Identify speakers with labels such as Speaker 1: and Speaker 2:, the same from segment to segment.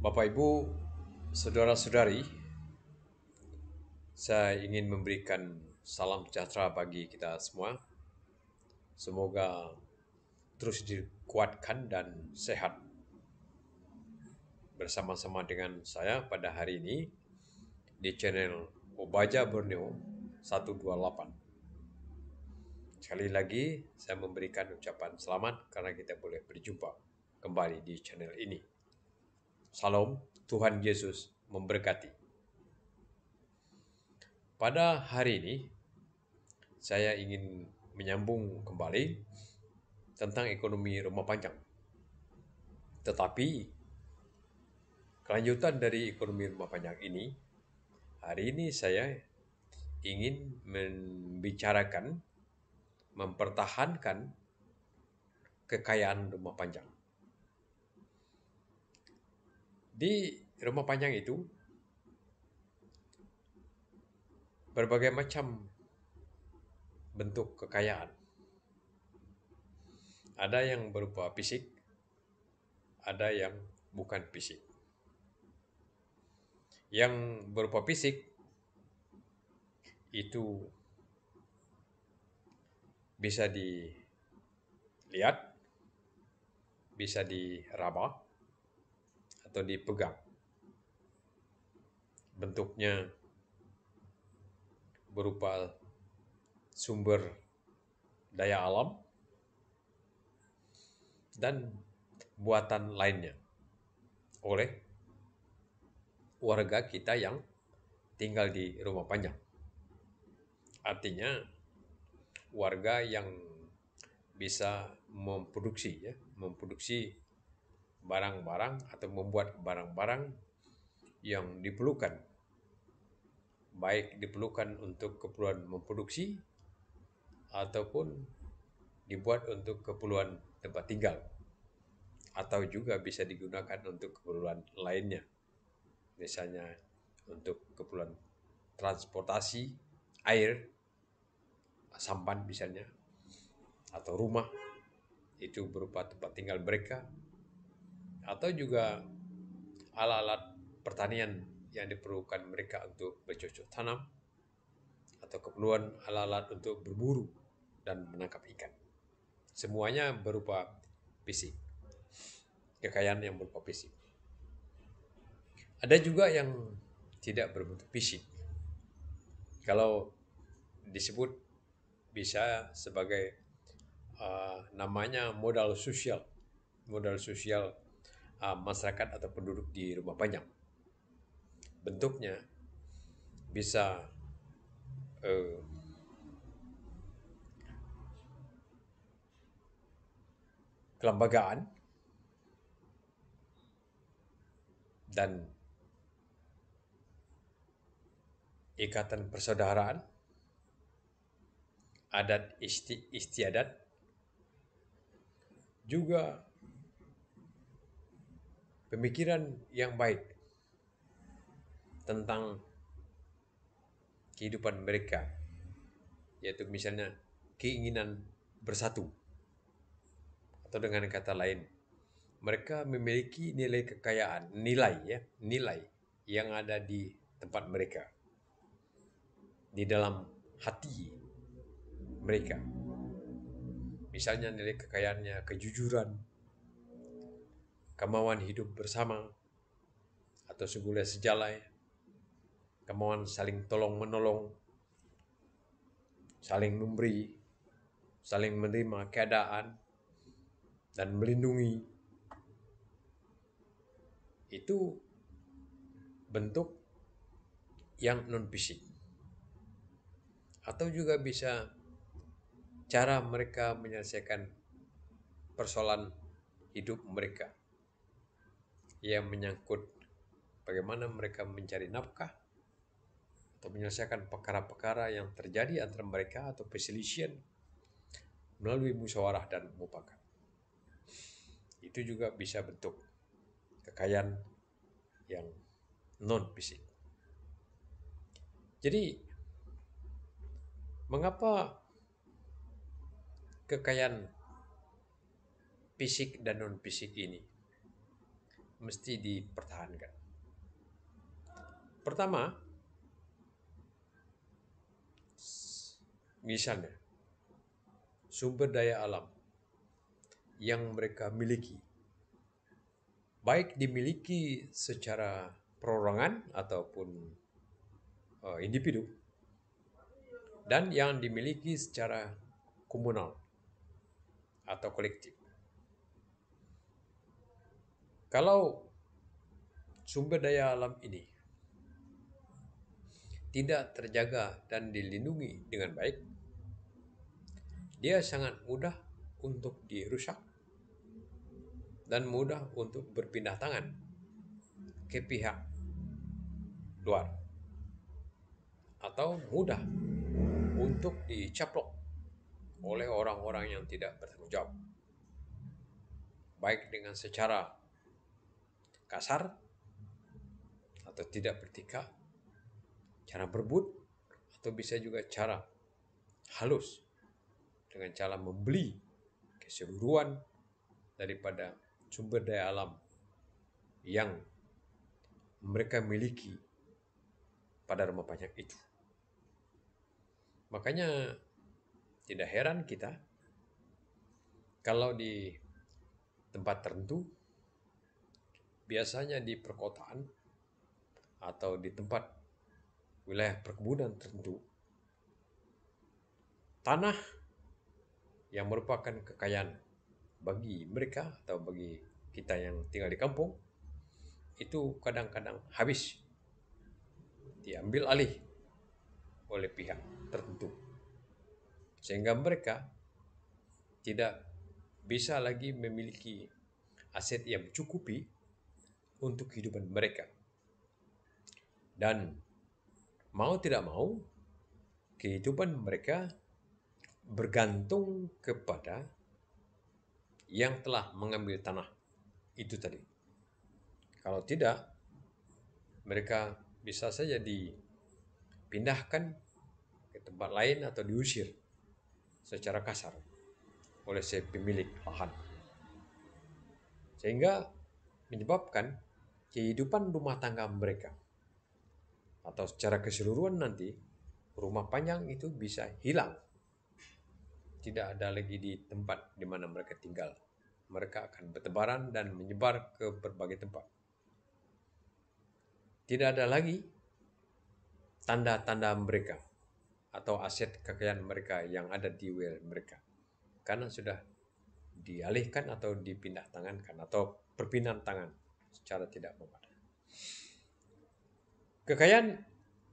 Speaker 1: Bapak Ibu, saudara-saudari, saya ingin memberikan salam sejahtera bagi kita semua. Semoga terus dikuatkan dan sehat bersama-sama dengan saya pada hari ini di channel Obaja Borneo 128. Sekali lagi, saya memberikan ucapan selamat karena kita boleh berjumpa kembali di channel ini. Salam, Tuhan Yesus memberkati. Pada hari ini, saya ingin menyambung kembali tentang ekonomi rumah panjang. Tetapi, kelanjutan dari ekonomi rumah panjang ini, hari ini saya ingin membicarakan, mempertahankan kekayaan rumah panjang. Di rumah panjang itu, berbagai macam bentuk kekayaan. Ada yang berupa fisik, ada yang bukan fisik. Yang berupa fisik itu bisa dilihat, bisa diraba, atau dipegang. Bentuknya berupa sumber daya alam dan buatan lainnya oleh warga kita yang tinggal di rumah panjang. Artinya warga yang bisa memproduksi barang-barang atau membuat barang-barang yang diperlukan, baik diperlukan untuk keperluan memproduksi ataupun dibuat untuk keperluan tempat tinggal, atau juga bisa digunakan untuk keperluan lainnya, misalnya untuk keperluan transportasi, air, sampan misalnya, atau rumah, itu berupa tempat tinggal mereka, atau juga alat-alat pertanian yang diperlukan mereka untuk bercocok tanam, atau keperluan alat-alat untuk berburu dan menangkap ikan. Semuanya berupa fisik, kekayaan yang berupa fisik. Ada juga yang tidak berbentuk fisik. Kalau disebut bisa sebagai namanya modal sosial masyarakat atau penduduk di rumah panjang. Bentuknya bisa kelembagaan dan ikatan persaudaraan, adat istiadat, juga pemikiran yang baik tentang kehidupan mereka, yaitu misalnya keinginan bersatu, atau dengan kata lain, mereka memiliki nilai kekayaan, nilai yang ada di tempat mereka, di dalam hati mereka. Misalnya nilai kekayaannya kejujuran, kemauan hidup bersama atau segulai sejalai, kemauan saling tolong menolong, saling memberi, saling menerima keadaan, dan melindungi. Itu bentuk yang non-fisik. Atau juga bisa cara mereka menyelesaikan persoalan hidup mereka yang menyangkut bagaimana mereka mencari nafkah atau menyelesaikan perkara-perkara yang terjadi antara mereka atau perselisihan melalui musyawarah dan mufakat. Itu juga bisa bentuk kekayaan yang non-fisik. Jadi, mengapa kekayaan fisik dan non-fisik ini mesti dipertahankan. Pertama, misalnya sumber daya alam yang mereka miliki, baik dimiliki secara perorangan ataupun individu, dan yang dimiliki secara komunal atau kolektif. Kalau sumber daya alam ini tidak terjaga dan dilindungi dengan baik, dia sangat mudah untuk dirusak dan mudah untuk berpindah tangan ke pihak luar, atau mudah untuk dicaplok oleh orang-orang yang tidak bertanggung jawab, baik dengan secara kasar atau tidak bertika, cara berebut, atau bisa juga cara halus dengan cara membeli keseluruhan daripada sumber daya alam yang mereka miliki pada rumah pajak itu. Makanya tidak heran kita kalau di tempat tertentu, biasanya di perkotaan atau di tempat wilayah perkebunan tertentu, tanah yang merupakan kekayaan bagi mereka atau bagi kita yang tinggal di kampung itu kadang-kadang habis, diambil alih oleh pihak tertentu, sehingga mereka tidak bisa lagi memiliki aset yang mencukupi untuk kehidupan mereka. Dan mau tidak mau, kehidupan mereka bergantung kepada yang telah mengambil tanah itu tadi. Kalau tidak, mereka bisa saja dipindahkan ke tempat lain atau diusir secara kasar oleh si pemilik lahan. Sehingga menyebabkan kehidupan rumah tangga mereka atau secara keseluruhan nanti rumah panjang itu bisa hilang. Tidak ada lagi di tempat di mana mereka tinggal. Mereka akan bertebaran dan menyebar ke berbagai tempat. Tidak ada lagi tanda-tanda mereka atau aset kekayaan mereka yang ada di wilayah mereka, karena sudah dialihkan atau dipindah tangankan atau perpindahan tangan secara tidak memadai. Kekayaan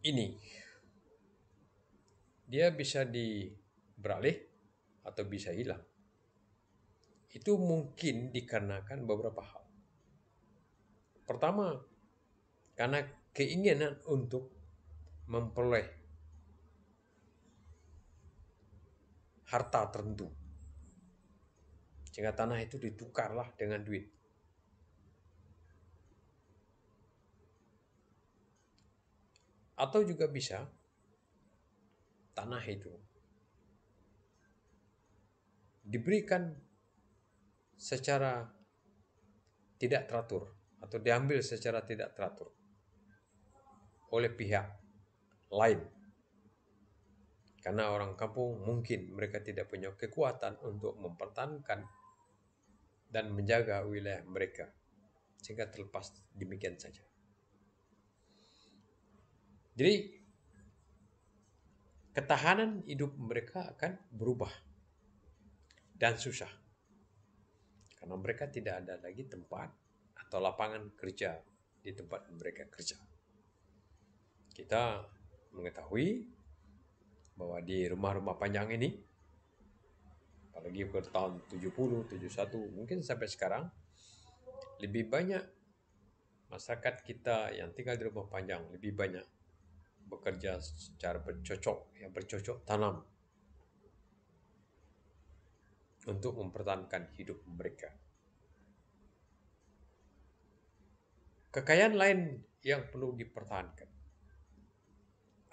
Speaker 1: ini dia bisa beralih atau bisa hilang. Itu mungkin dikarenakan beberapa hal. Pertama, karena keinginan untuk memperoleh harta tertentu, sehingga tanah itu ditukarlah dengan duit. Atau juga bisa tanah itu diberikan secara tidak teratur atau diambil secara tidak teratur oleh pihak lain. Karena orang kampung mungkin mereka tidak punya kekuatan untuk mempertahankan dan menjaga wilayah mereka, sehingga terlepas demikian saja. Jadi ketahanan hidup mereka akan berubah dan susah, karena mereka tidak ada lagi tempat atau lapangan kerja di tempat mereka kerja. Kita mengetahui bahwa di rumah-rumah panjang ini, apalagi pada tahun 70, 71, mungkin sampai sekarang, lebih banyak masyarakat kita yang tinggal di rumah panjang lebih banyak bekerja secara bercocok tanam untuk mempertahankan hidup mereka. Kekayaan lain yang perlu dipertahankan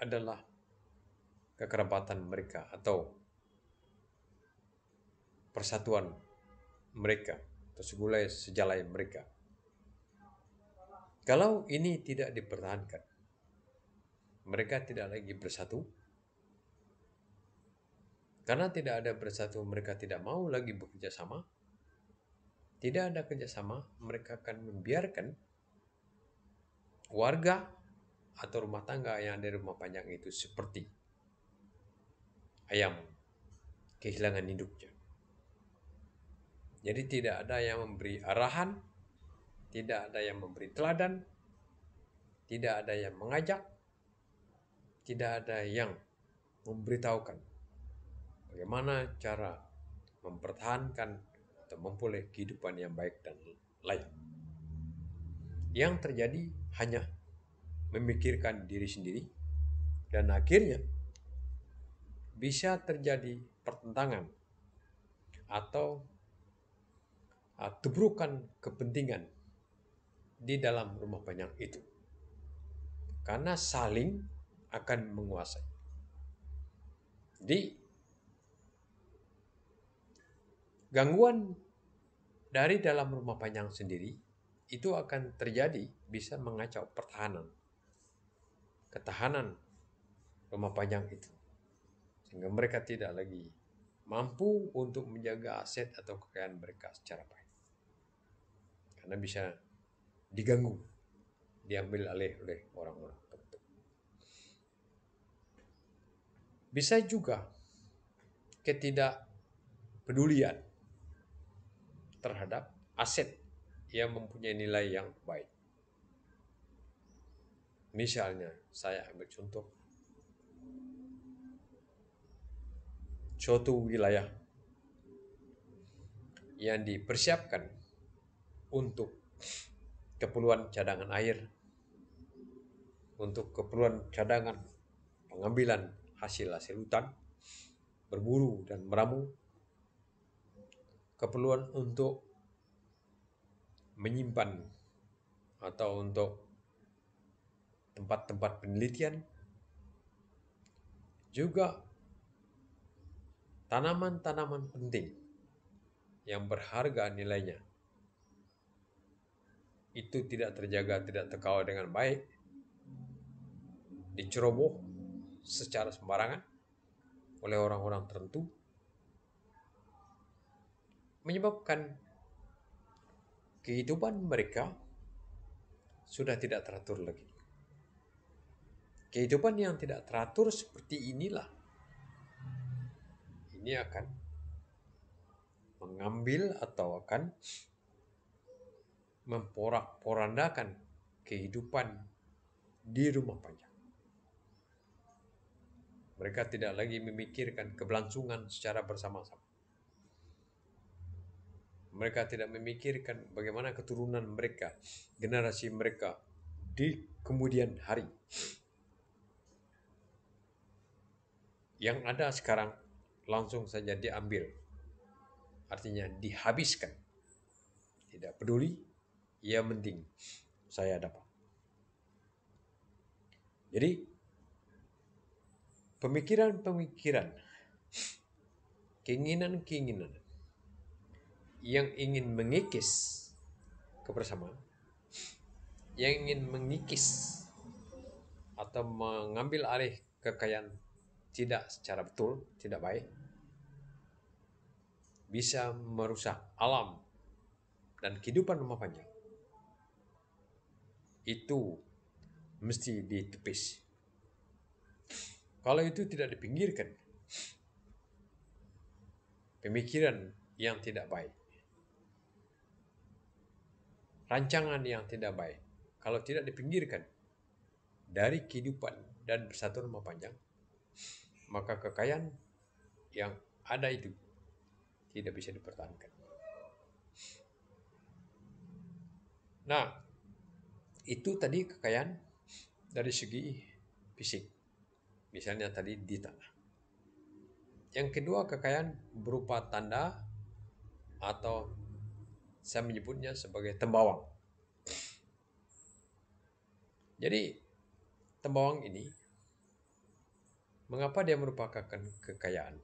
Speaker 1: adalah kekerabatan mereka atau persatuan mereka atau sejalai mereka. Kalau ini tidak dipertahankan, mereka tidak lagi bersatu. Karena tidak ada bersatu, mereka tidak mau lagi bekerja sama. Tidak ada kerjasama, mereka akan membiarkan warga atau rumah tangga yang ada di rumah panjang itu seperti ayam kehilangan induknya. Jadi tidak ada yang memberi arahan, tidak ada yang memberi teladan, tidak ada yang mengajak, tidak ada yang memberitahukan bagaimana cara mempertahankan atau memperoleh kehidupan yang baik dan layak. Yang terjadi hanya memikirkan diri sendiri, dan akhirnya bisa terjadi pertentangan atau tubrukan kepentingan di dalam rumah panjang itu, karena saling akan menguasai. Jadi gangguan dari dalam rumah panjang sendiri itu akan terjadi, bisa mengacau ketahanan rumah panjang itu, sehingga mereka tidak lagi mampu untuk menjaga aset atau kekayaan mereka secara baik, karena bisa diganggu, diambil alih oleh orang-orang tertentu. Bisa juga ketidakpedulian terhadap aset yang mempunyai nilai yang baik. Misalnya, saya ambil contoh suatu wilayah yang dipersiapkan untuk keperluan cadangan air, untuk keperluan cadangan pengambilan hasil-hasil hutan, berburu dan meramu, keperluan untuk menyimpan atau untuk tempat-tempat penelitian, juga tanaman-tanaman penting yang berharga nilainya itu tidak terjaga, tidak terkawal dengan baik, diceroboh secara sembarangan oleh orang-orang tertentu, menyebabkan kehidupan mereka sudah tidak teratur lagi. Kehidupan yang tidak teratur seperti inilah, ini akan mengambil atau akan memporak-porandakan kehidupan di rumah panjang. Mereka tidak lagi memikirkan keberlangsungan secara bersama-sama. Mereka tidak memikirkan bagaimana keturunan mereka, generasi mereka di kemudian hari. Yang ada sekarang langsung saja diambil, artinya dihabiskan. Tidak peduli, yang penting saya dapat. Jadi pemikiran-pemikiran, keinginan-keinginan yang ingin mengikis kebersamaan, yang ingin mengikis atau mengambil alih kekayaan tidak secara betul, tidak baik, bisa merusak alam dan kehidupan rumah panjang. Itu mesti ditepis. Kalau itu tidak dipinggirkan, pemikiran yang tidak baik, rancangan yang tidak baik, kalau tidak dipinggirkan dari kehidupan dan persatuan rumah panjang, maka kekayaan yang ada itu tidak bisa dipertahankan. Nah, itu tadi kekayaan dari segi fisik, misalnya tadi di tanah. Yang kedua, kekayaan berupa tanda atau saya menyebutnya sebagai tembawang. Jadi tembawang ini, mengapa dia merupakan kekayaan?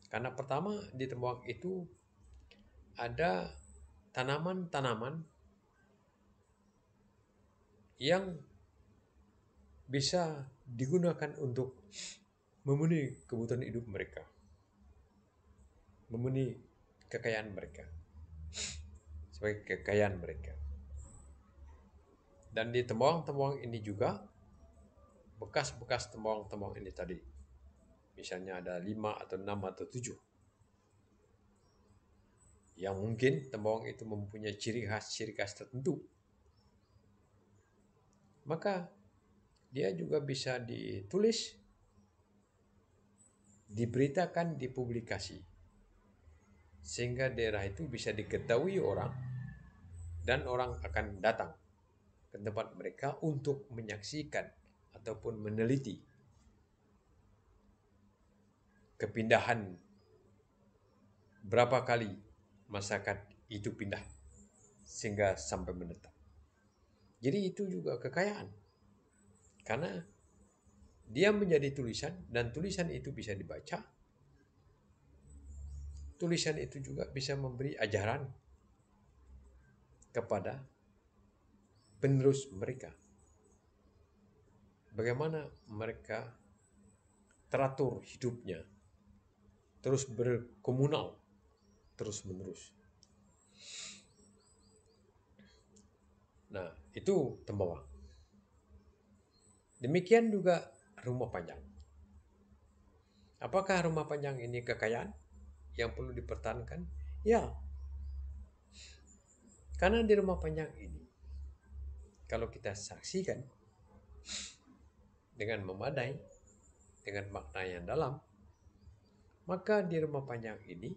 Speaker 1: Karena pertama, di tembawang itu ada tanaman-tanaman yang bisa digunakan untuk memenuhi kebutuhan hidup mereka, memenuhi kekayaan mereka, sebagai kekayaan mereka. Dan di temboang-temboang ini juga, bekas-bekas temboang-temboang ini tadi, misalnya ada 5 atau 6 atau 7, yang mungkin temboang itu mempunyai ciri khas tertentu, maka dia juga bisa ditulis, diberitakan, dipublikasi, sehingga daerah itu bisa diketahui orang, dan orang akan datang ke tempat mereka untuk menyaksikan ataupun meneliti kepindahan, berapa kali masyarakat itu pindah sehingga sampai menetap. Jadi itu juga kekayaan, karena dia menjadi tulisan dan tulisan itu bisa dibaca. Tulisan itu juga bisa memberi ajaran kepada penerus mereka, bagaimana mereka teratur hidupnya, terus berkomunal terus menerus. Nah, itu tembawa. Demikian juga rumah panjang. Apakah rumah panjang ini kekayaan yang perlu dipertahankan? Ya, karena di rumah panjang ini, kalau kita saksikan dengan memadai, dengan makna yang dalam, maka di rumah panjang ini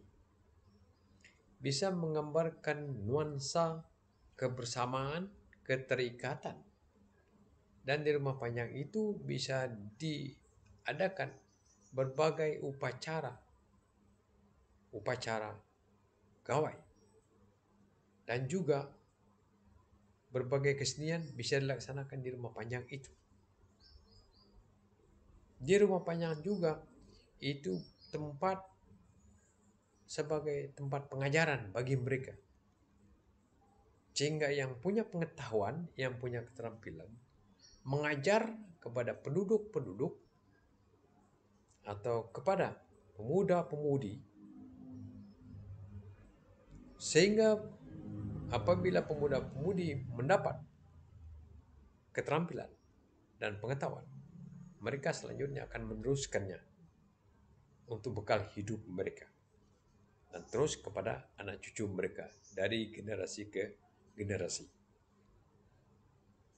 Speaker 1: bisa menggambarkan nuansa kebersamaan, keterikatan. Dan di rumah panjang itu bisa diadakan berbagai upacara gawai, dan juga berbagai kesenian bisa dilaksanakan di rumah panjang itu. Di rumah panjang juga itu tempat sebagai tempat pengajaran bagi mereka, sehingga yang punya pengetahuan, yang punya keterampilan mengajar kepada penduduk-penduduk atau kepada pemuda-pemudi, sehingga apabila pemuda-pemudi mendapat keterampilan dan pengetahuan, mereka selanjutnya akan meneruskannya untuk bekal hidup mereka, dan terus kepada anak cucu mereka dari generasi ke generasi.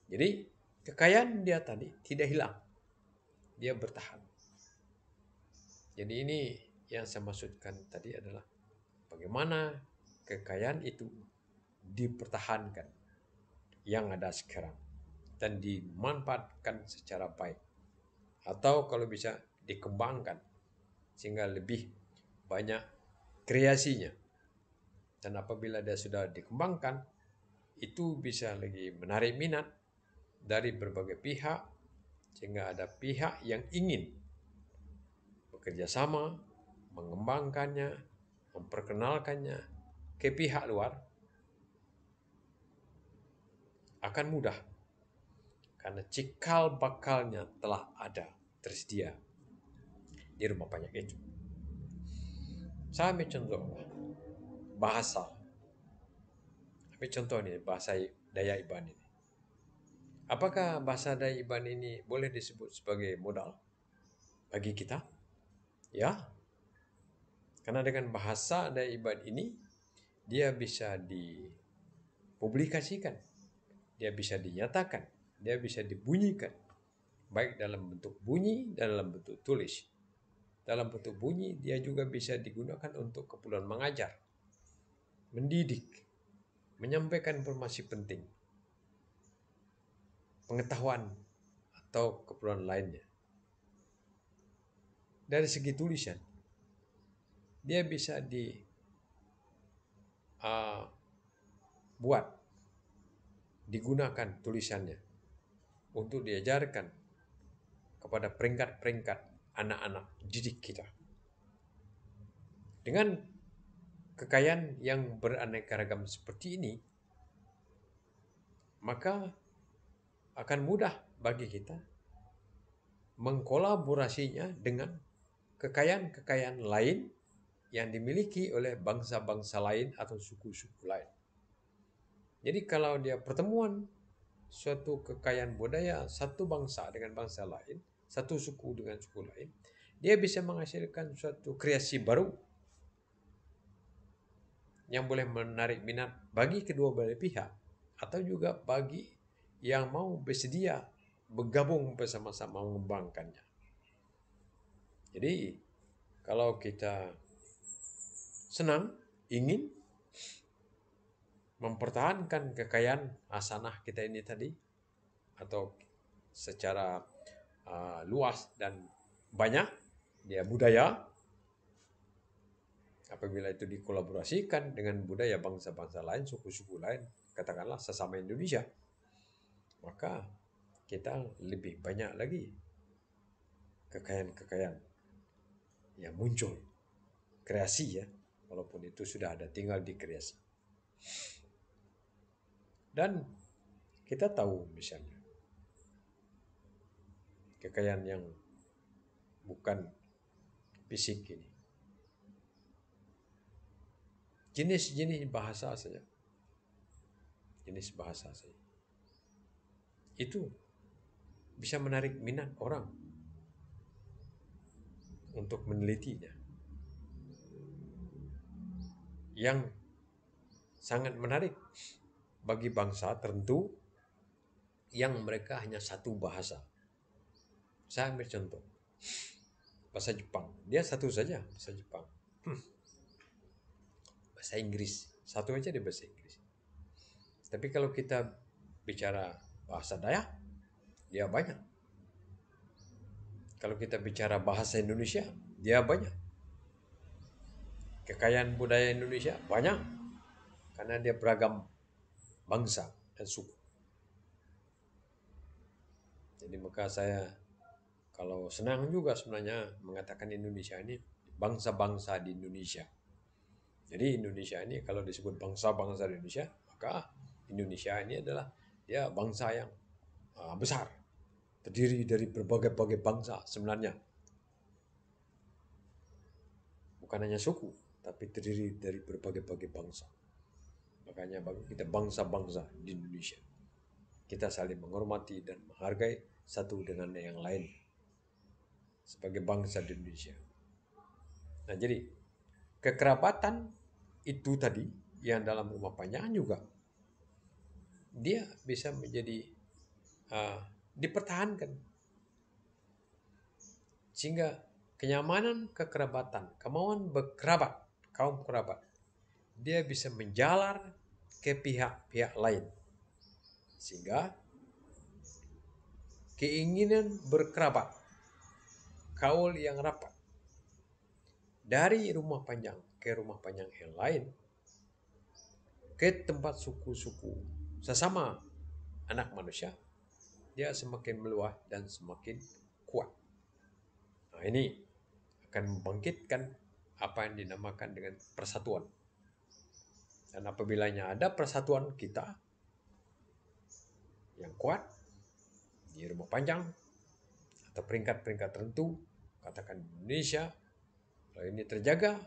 Speaker 1: Jadi kekayaan dia tadi tidak hilang, dia bertahan. Jadi ini yang saya maksudkan tadi adalah bagaimana kekayaan itu dipertahankan yang ada sekarang dan dimanfaatkan secara baik, atau kalau bisa dikembangkan sehingga lebih banyak kreasinya. Dan apabila dia sudah dikembangkan, itu bisa lagi menarik minat dari berbagai pihak, sehingga ada pihak yang ingin bekerja sama, mengembangkannya, memperkenalkannya ke pihak luar, akan mudah karena cikal bakalnya telah ada, tersedia di rumah panjang itu. Saya ambil contoh bahasa. Ambil contoh nih bahasa Dayak Iban ini. Apakah bahasa Dayak Iban ini boleh disebut sebagai modal bagi kita? Ya, karena dengan bahasa Dayak Iban ini dia bisa dipublikasikan, dia bisa dinyatakan, dia bisa dibunyikan, baik dalam bentuk bunyi dan dalam bentuk tulis. Dalam bentuk bunyi dia juga bisa digunakan untuk keperluan mengajar, mendidik, menyampaikan informasi penting, pengetahuan atau keperluan lainnya. Dari segi tulisan, dia bisa buat, digunakan tulisannya untuk diajarkan kepada peringkat-peringkat anak-anak didik kita. Dengan kekayaan yang beraneka ragam seperti ini, maka akan mudah bagi kita mengkolaborasinya dengan kekayaan-kekayaan lain yang dimiliki oleh bangsa-bangsa lain atau suku-suku lain. Jadi kalau dia pertemuan suatu kekayaan budaya satu bangsa dengan bangsa lain, satu suku dengan suku lain, dia bisa menghasilkan suatu kreasi baru yang boleh menarik minat bagi kedua belah pihak atau juga bagi yang mau bersedia bergabung bersama-sama mengembangkannya. Jadi kalau kita senang, ingin mempertahankan kekayaan hasanah kita ini tadi, atau secara luas dan banyak dia budaya, apabila itu dikolaborasikan dengan budaya bangsa-bangsa lain, suku-suku lain, katakanlah sesama Indonesia, maka kita lebih banyak lagi kekayaan-kekayaan yang muncul, kreasi ya, walaupun itu sudah ada, tinggal dikreasi. Dan kita tahu misalnya kekayaan yang bukan fisik ini, jenis-jenis bahasa saja, jenis bahasa saja, itu bisa menarik minat orang untuk menelitinya. Yang sangat menarik bagi bangsa tertentu yang mereka hanya satu bahasa. Saya ambil contoh, bahasa Jepang, dia satu saja bahasa Jepang. Bahasa Inggris, satu aja dia bahasa Inggris. Tapi kalau kita bicara bahasa Dayak, dia banyak. Kalau kita bicara bahasa Indonesia, dia banyak. Kekayaan budaya Indonesia banyak karena dia beragam bangsa dan suku. Jadi maka saya kalau senang juga sebenarnya mengatakan Indonesia ini bangsa-bangsa di Indonesia. Jadi Indonesia ini kalau disebut bangsa-bangsa di Indonesia, maka Indonesia ini adalah dia bangsa yang besar, terdiri dari berbagai-bagai bangsa sebenarnya. Bukan hanya suku, tapi terdiri dari berbagai-bagai bangsa. Makanya kita bangsa-bangsa di Indonesia. Kita saling menghormati dan menghargai satu dengan yang lain sebagai bangsa di Indonesia. Nah, jadi kekerabatan itu tadi yang dalam rumah panjang juga dia bisa menjadi dipertahankan sehingga kenyamanan kekerabatan, kemauan berkerabat, kaum kerabat, dia bisa menjalar ke pihak-pihak lain sehingga keinginan berkerabat, kaul yang rapat dari rumah panjang ke rumah panjang yang lain, ke tempat suku-suku sesama anak manusia, dia semakin meluas dan semakin kuat. Nah, ini akan membangkitkan apa yang dinamakan dengan persatuan. Dan apabila ada persatuan kita yang kuat di rumah panjang atau peringkat-peringkat tertentu, katakan Indonesia, kalau ini terjaga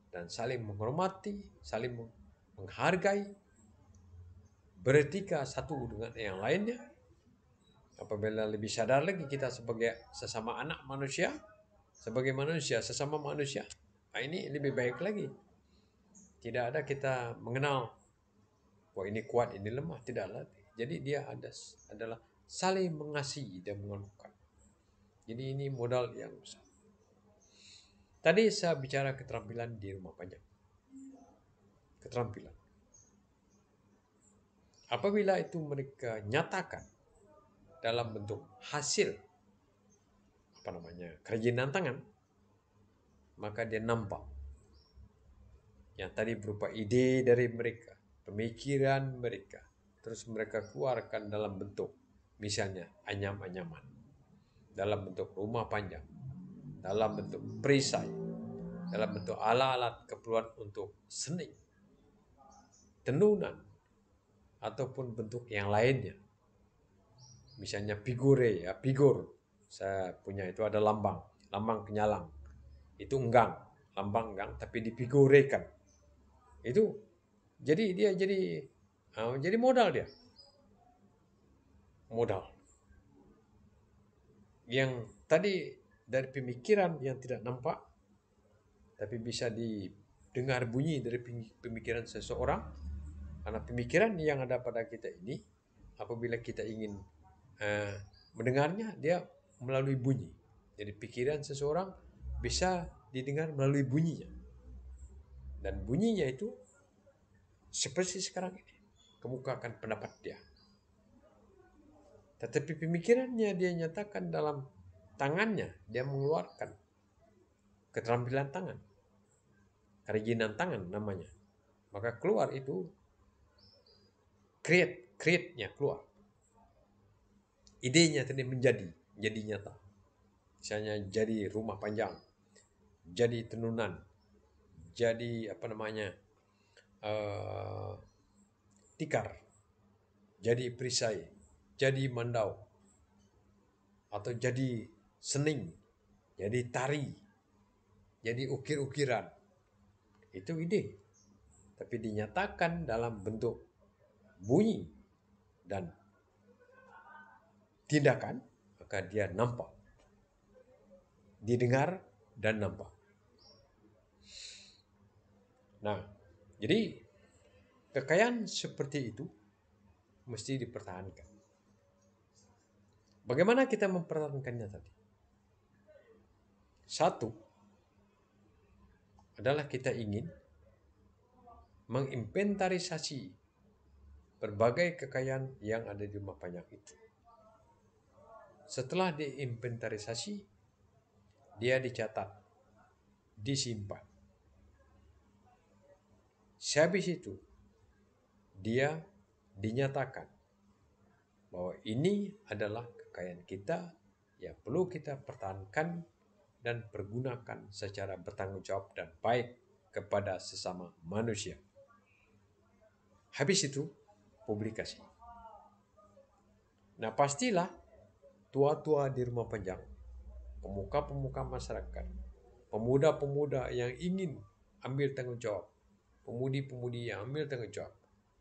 Speaker 1: dan saling menghormati, saling menghargai, beretika satu dengan yang lainnya, apabila lebih sadar lagi kita sebagai sesama anak manusia, sebagai manusia, sesama manusia, nah ini lebih baik lagi. Tidak ada kita mengenal, wah ini kuat, ini lemah, tidak lagi. Jadi dia adalah saling mengasihi dan menganukan. Jadi ini modal yang besar. Tadi saya bicara keterampilan di rumah panjang. Keterampilan. Apabila itu mereka nyatakan dalam bentuk hasil kerajinan tangan, maka dia nampak yang tadi berupa ide dari mereka, pemikiran mereka, terus mereka keluarkan dalam bentuk misalnya anyam-anyaman, dalam bentuk rumah panjang, dalam bentuk perisai, dalam bentuk alat-alat keperluan untuk seni, tenunan, ataupun bentuk yang lainnya. Misalnya figure ya, figur. Saya punya itu ada lambang, lambang penyalang. Itu enggang, lambang enggang tapi difigurekan. Itu jadi dia jadi modal dia. Modal. Yang tadi dari pemikiran yang tidak nampak tapi bisa didengar bunyi dari pemikiran seseorang, karena pemikiran yang ada pada kita ini apabila kita ingin eh, mendengarnya dia melalui bunyi. Jadi pikiran seseorang bisa didengar melalui bunyinya, dan bunyinya itu seperti sekarang ini kemukakan pendapat dia, tetapi pemikirannya dia nyatakan dalam tangannya, dia mengeluarkan keterampilan tangan, kerajinan tangan namanya, maka keluar itu create-nya keluar, idenya tadi menjadi nyata. Misalnya jadi rumah panjang, jadi tenunan, jadi apa namanya tikar, jadi perisai, jadi mandau, atau jadi sening, jadi tari, jadi ukir-ukiran. Itu ide, tapi dinyatakan dalam bentuk bunyi dan tindakan, maka dia nampak, didengar dan nampak. Nah, jadi kekayaan seperti itu mesti dipertahankan. Bagaimana kita mempertahankannya tadi? Satu adalah kita ingin menginventarisasi berbagai kekayaan yang ada di rumah panjang itu. Setelah diinventarisasi, dia dicatat, disimpan. Sehabis itu, dia dinyatakan bahwa ini adalah kekayaan kita yang perlu kita pertahankan dan pergunakan secara bertanggung jawab dan baik kepada sesama manusia. Habis itu, publikasi. Nah, pastilah tua-tua di rumah panjang, pemuka-pemuka masyarakat, pemuda-pemuda yang ingin ambil tanggung jawab, pemudi-pemudi yang ambil tanggung jawab,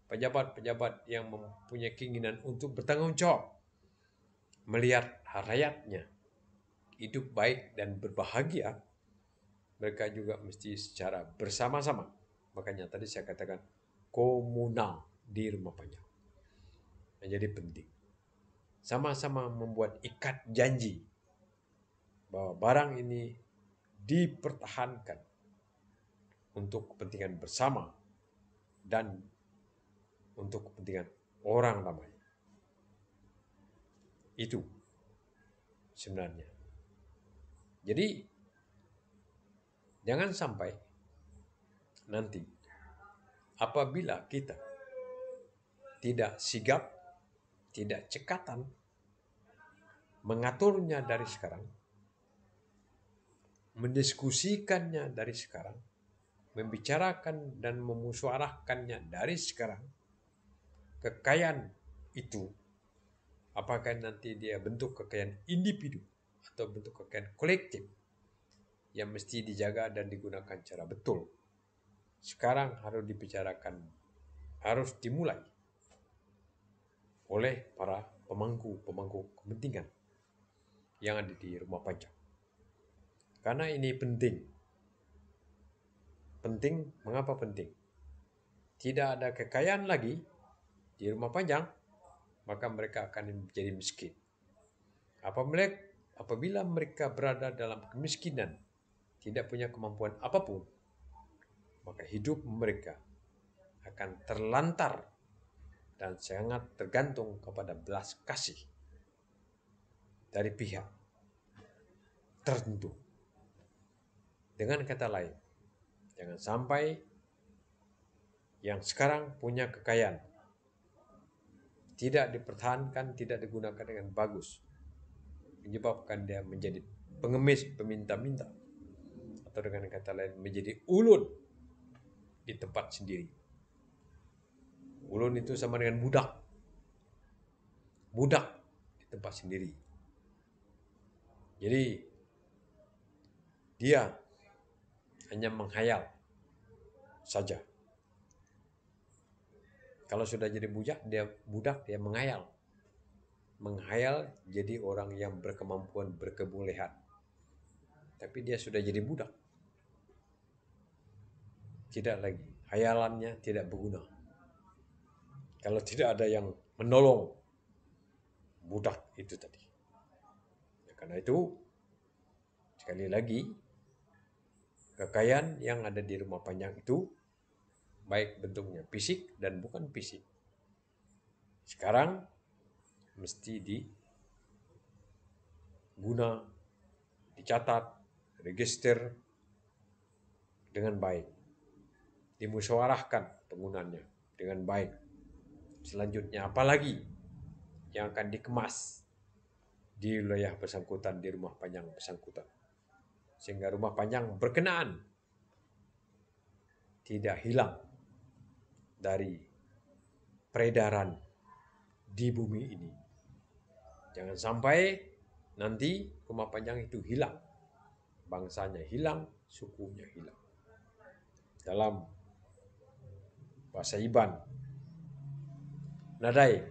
Speaker 1: pejabat-pejabat yang mempunyai keinginan untuk bertanggung jawab, melihat rakyatnya hidup baik dan berbahagia, mereka juga mesti secara bersama-sama. Makanya tadi saya katakan komunal di rumah panjang menjadi penting. Sama-sama membuat ikat janji bahwa barang ini dipertahankan untuk kepentingan bersama dan untuk kepentingan orang ramai. Itu sebenarnya. Jadi jangan sampai nanti apabila kita tidak sigap, tidak cekatan mengaturnya dari sekarang, mendiskusikannya dari sekarang, membicarakan dan memusyawarahkannya dari sekarang, kekayaan itu apakah nanti dia bentuk kekayaan individu atau bentuk kekayaan kolektif yang mesti dijaga dan digunakan secara betul. Sekarang harus dibicarakan, harus dimulai oleh para pemangku kepentingan yang ada di rumah panjang. Karena ini penting. Penting, mengapa penting? Tidak ada kekayaan lagi di rumah panjang, maka mereka akan menjadi miskin. Apabila mereka berada dalam kemiskinan, tidak punya kemampuan apapun, maka hidup mereka akan terlantar dan sangat tergantung kepada belas kasih dari pihak tertentu. Dengan kata lain, jangan sampai yang sekarang punya kekayaan tidak dipertahankan, tidak digunakan dengan bagus, menyebabkan dia menjadi pengemis, peminta-minta, atau dengan kata lain menjadi ulun di tempat sendiri. Ulun itu sama dengan budak di tempat sendiri. Jadi dia hanya menghayal saja. Kalau sudah jadi budak dia menghayal. Menghayal jadi orang yang berkemampuan, berkebolehan. Tapi dia sudah jadi budak. Tidak lagi. Hayalannya tidak berguna. Kalau tidak ada yang menolong budak itu tadi. Karena itu, sekali lagi, kekayaan yang ada di rumah panjang itu, baik bentuknya fisik dan bukan fisik, sekarang mesti diguna, dicatat, register dengan baik, dimusyawarahkan penggunaannya dengan baik. Selanjutnya apalagi yang akan dikemas di wilayah bersangkutan, di rumah panjang bersangkutan, sehingga rumah panjang berkenaan tidak hilang dari peredaran di bumi ini. Jangan sampai nanti rumah panjang itu hilang, bangsanya hilang, sukunya hilang. Dalam bahasa Iban, nadai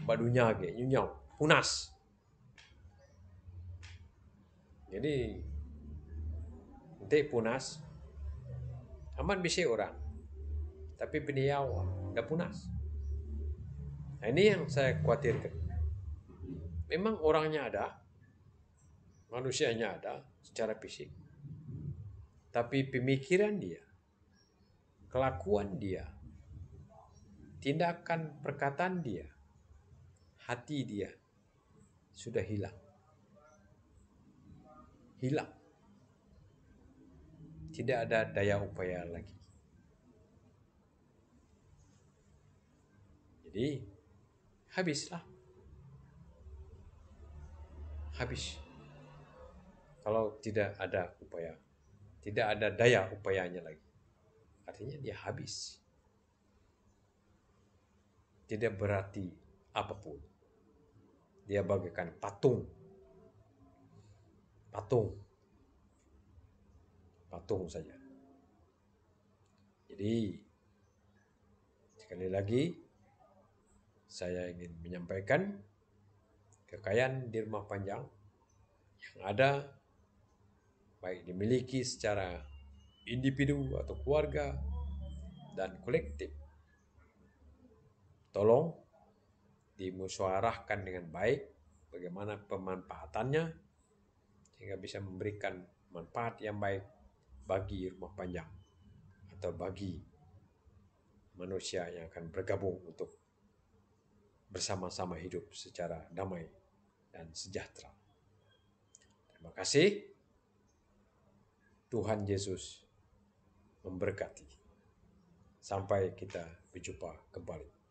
Speaker 1: badunya ge nyunyau punas. Jadi nanti punas aman bisa orang, tapi beliau udah punas. Nah, ini yang saya khawatirkan. Memang orangnya ada, manusianya ada secara fisik, tapi pemikiran dia, kelakuan dia, tindakan perkataan dia, hati dia sudah hilang. Hilang. Tidak ada daya upaya lagi. Jadi habislah. Habis. Kalau tidak ada upaya, tidak ada daya upayanya lagi. Artinya dia habis. Tidak berarti apapun. Dia bagaikan patung. Patung saja. Jadi sekali lagi saya ingin menyampaikan kekayaan di rumah panjang yang ada baik dimiliki secara individu atau keluarga dan kolektif. Tolong dimusyawarahkan dengan baik bagaimana pemanfaatannya sehingga bisa memberikan manfaat yang baik bagi rumah panjang atau bagi manusia yang akan bergabung untuk bersama-sama hidup secara damai dan sejahtera. Terima kasih. Tuhan Yesus memberkati. Sampai kita berjumpa kembali.